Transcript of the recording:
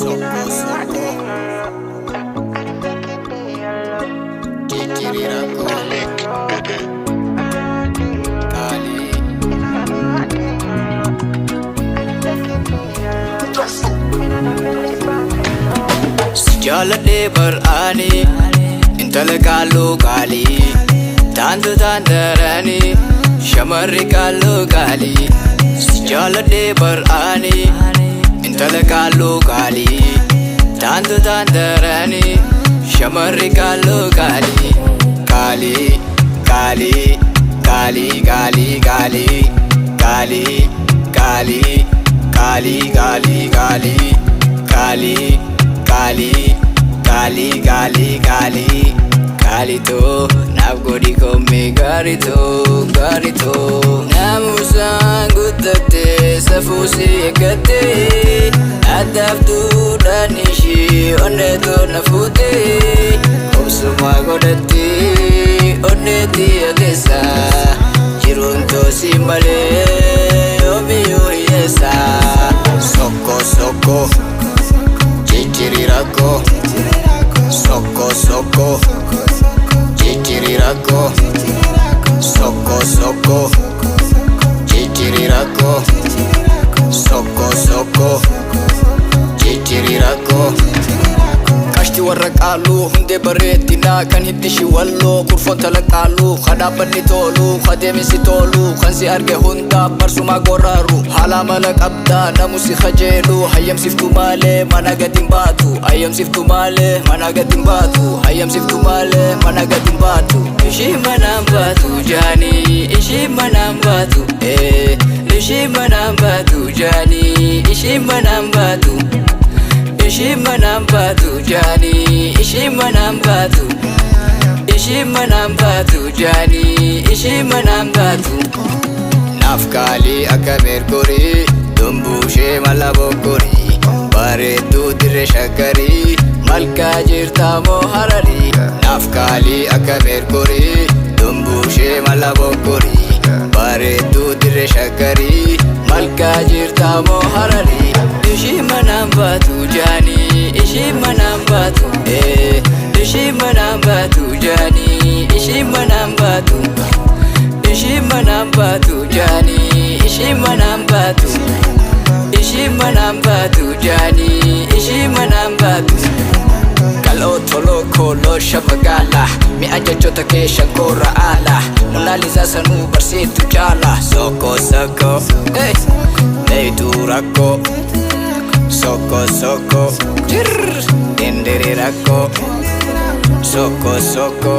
Soko soko Chichirirako Kali Sijalade bar'ani Intala kallu kali Tantu tandarani Shamarri kallu kali Sijalade bar'ani Intala kallu kali Tantu tandarani Shamarri kallu kali Kali Kali Kali Kali Kali Kali Kali Kali Kali Kali Kali Kali Kali Kali Kali Kali to Nabgodi komme gari to Namusan guddate safusi ekate Adabdu danishi onne to nafute Obsuma godati onne ti agesa Jirunto simale omiyo yesa Soko soko Chichirirako Soko soko Chichirirako Soko soko Chichirirako Soko soko Chichirirako Kashti warra qaalu hunde bareeddina kan hiddishi walloo kurfoon talaqaalu kadhaabanni toolu kadeemisi toolu kan si arge hunda barsuma goraaru haala mala qabdaa namu si kajeelu hayyamsiftu maalee mana gadin baatu hayyamsiftu maalee mana gadin baatu hayyamsiftu maalee mana gadin baatu ishii manaan baatu jaanii ishii manaan baatu ishii manaan baatu jaanii ishii manaan baatu Ishi manaan baatu jaanii ishi manaan baatu ishi manaan baatu jaanii ishi manaan baatu Naaf kaalii akka merkurii dumbuushee mala bokkurii bareedduu dirree shaggarii malkaa jirtaa moo hararii Naaf kaalii akka merkurii dumbuushee mala bokkurii bareedduu dirree shaggarii malkaa jirtaa moo hararii Ishi manaan baatu jaanii ishi manaan baatu ishi manaan baatu jaanii ishi manaan baatu ishi manaan baatu jaanii ishi manaan baatu ishi manaan baatu jaanii ishi manaan baatu Kaloo toloo kooloo shabagaala mi'a jechoota kee shankoora aala Monaalisa sanuu barsiitu jaala Soko soko Leeytuu rakkoo Soko soko Dindirirako Soko soko